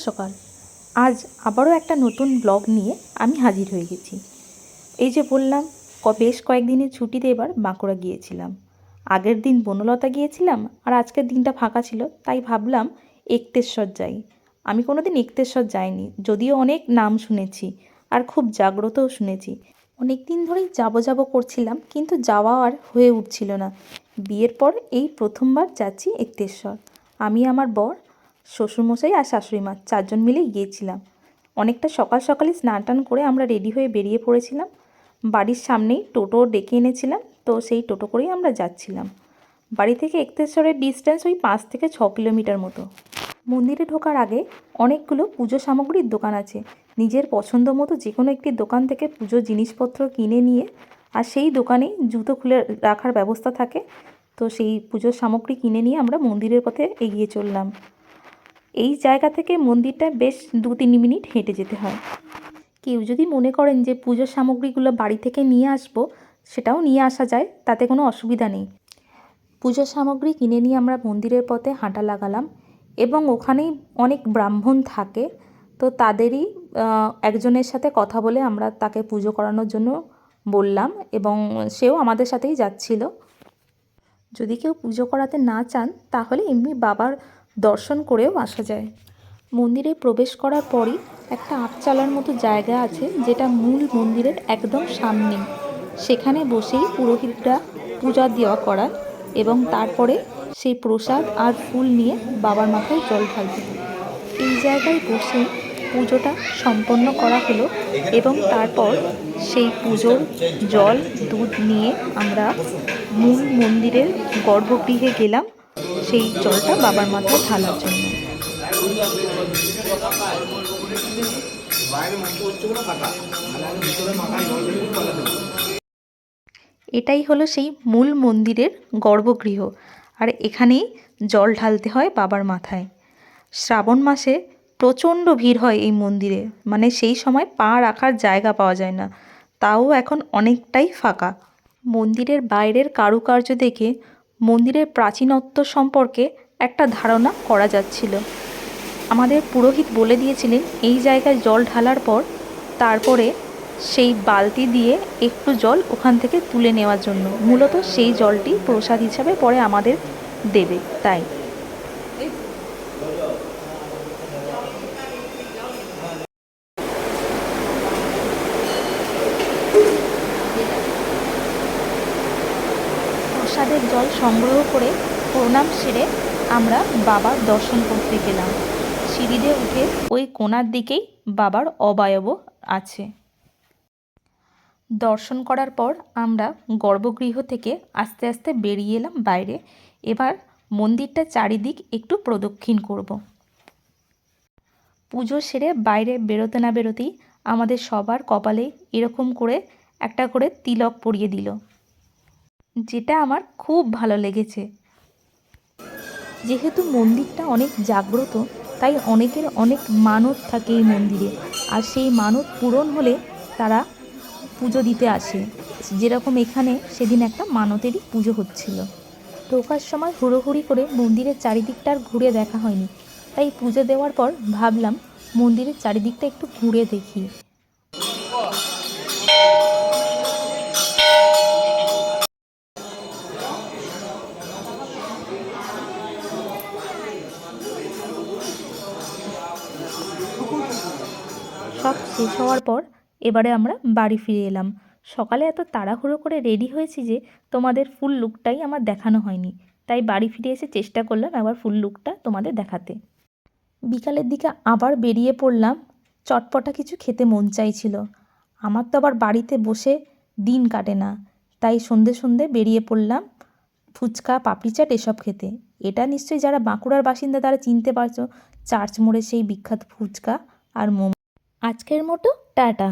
সকাল। আজ আবারও একটা নতুন ব্লগ নিয়ে আমি হাজির হয়ে গেছি। এই যে বললাম বেশ কয়েকদিনের ছুটিতে এবার বাঁকুড়া গিয়েছিলাম। আগের দিন বনলতা গিয়েছিলাম আর আজকের দিনটা ফাঁকা ছিল, তাই ভাবলাম এক্তেশ্বর যাই। আমি কোনোদিন এক্তেশ্বর যাইনি, যদিও অনেক নাম শুনেছি আর খুব জাগ্রতও শুনেছি। অনেক দিন ধরেই যাবো করছিলাম, কিন্তু যাওয়া আর হয়ে উঠছিল না। বিয়ের পর এই প্রথমবার যাচ্ছি এক্তেশ্বর। আমি, আমার বর, শ্বশুরমশাই আর শাশুড়ি মা 4 জন মিলেই গিয়েছিলাম। অনেকটা সকাল সকালই স্নান টান করে আমরা রেডি হয়ে বেরিয়ে পড়েছিলাম। বাড়ির সামনেই টোটো ডেকে এনেছিলাম, তো সেই টোটো করেই আমরা যাচ্ছিলাম। বাড়ি থেকে এক্তেশ্বরের ডিস্টেন্স ওই 5 থেকে 6 কিলোমিটার মতো। মন্দিরে ঢোকার আগে অনেকগুলো পুজো সামগ্রীর দোকান আছে। নিজের পছন্দ মতো যে কোনো একটি দোকান থেকে পুজোর জিনিসপত্র কিনে নিয়ে, আর সেই দোকানেই জুতো খুলে রাখার ব্যবস্থা থাকে, তো সেই পুজোর সামগ্রী কিনে নিয়ে আমরা মন্দিরের পথে এগিয়ে চললাম। এই জায়গা থেকে মন্দিরটা বেশ 2-3 মিনিট হেঁটে যেতে হয়। কেউ যদি মনে করেন যে পুজোর সামগ্রীগুলো বাড়ি থেকে নিয়ে আসবো, সেটাও নিয়ে আসা যায়, তাতে কোনো অসুবিধা নেই। পুজোর সামগ্রী কিনে নিয়ে আমরা মন্দিরের পথে হাঁটা লাগালাম, এবং ওখানেই অনেক ব্রাহ্মণ থাকে, তো তাদেরই একজনের সাথে কথা বলে আমরা তাকে পুজো করানোর জন্য বললাম, এবং সেও আমাদের সাথেই যাচ্ছিল। যদি কেউ পুজো করাতে না চান, তাহলে এমনি বাবার দর্শন করেও আসা যায়। মন্দিরে প্রবেশ করার পরই একটা আটচালার মতো জায়গা আছে, যেটা মূল মন্দিরের একদম সামনে। সেখানে বসেই পুরোহিতরা পূজা দেওয়া করায়, এবং তারপরে সেই প্রসাদ আর ফুল নিয়ে বাবার মাথায় জল ঢালতে হয়। এই জায়গায় বসে পুজোটা সম্পন্ন করা হলো, এবং তারপর সেই পুজোর জল দুধ নিয়ে আমরা মূল মন্দিরের গর্ভগৃহে গেলাম সেই জলটা বাবার মাথায় ঢালার জন্য। এটাই হলো সেই মূল মন্দিরের গর্ভগৃহ, আর এখানেই জল ঢালতে হয় বাবার মাথায়। শ্রাবণ মাসে প্রচণ্ড ভিড় হয় এই মন্দিরে, মানে সেই সময় পা রাখার জায়গা পাওয়া যায় না। তাও এখন অনেকটাই ফাঁকা। মন্দিরের বাইরের কারুকার্য দেখে মন্দিরের প্রাচীনত্ব সম্পর্কে একটা ধারণা করা যাচ্ছিল। আমাদের পুরোহিত বলে দিয়েছিলেন এই জায়গায় জল ঢালার পর তারপরে সেই বালতি দিয়ে একটু জল ওখান থেকে তুলে নেওয়ার জন্য, মূলত সেই জলটি প্রসাদ হিসাবে পরে আমাদের দেবে। তাই প্রসাদের জল সংগ্রহ করে প্রণাম সেরে আমরা বাবার দর্শন করতে গেলাম। সিঁড়িতে উঠে ওই কোণার দিকেই বাবার অবয়ব আছে। দর্শন করার পর আমরা গর্ভগৃহ থেকে আস্তে আস্তে বেরিয়ে এলাম বাইরে। এবার মন্দিরটা চারিদিক একটু প্রদক্ষিণ করব। পুজো সেরে বাইরে বেরোতে না বেরোতেই আমাদের সবার কপালে এরকম করে একটা করে তিলক পরিয়ে দিল, যেটা আমার খুব ভালো লেগেছে। যেহেতু মন্দিরটা অনেক জাগ্রত, তাই অনেকের অনেক মানত থাকে এই মন্দিরে, আর সেই মানত পূরণ হলে তারা পুজো দিতে আসে। যেরকম এখানে সেদিন একটা মানতেরই পুজো হচ্ছিল। ঢোকার সময় হুড়োহুড়ি করে মন্দিরের চারিদিকটা আর ঘুরে দেখা হয়নি, তাই পুজো দেওয়ার পর ভাবলাম মন্দিরের চারিদিকটা একটু ঘুরে দেখি। সব শেষ হওয়ার পর এবারে আমরা বাড়ি ফিরে এলাম। সকালে এত তাড়াহুড়ো করে রেডি হয়েছি যে তোমাদের ফুল লুকটাই আমার দেখানো হয়নি, তাই বাড়ি ফিরে এসে চেষ্টা করলাম আবার ফুল লুকটা তোমাদের দেখাতে। বিকালের দিকে আবার বেরিয়ে পড়লাম। চটপটা কিছু খেতে মন চাইছিল। আমার তো আবার বাড়িতে বসে দিন কাটে না, তাই সন্ধে সন্ধে বেরিয়ে পড়লাম ফুচকা, পাপড়ি চাট এসব খেতে। এটা নিশ্চয়ই যারা বাঁকুড়ার বাসিন্দা তারা চিনতে পারছো, চার্চ মোড়ে সেই বিখ্যাত ফুচকা আর মোমো। আজকের মতো টাটা।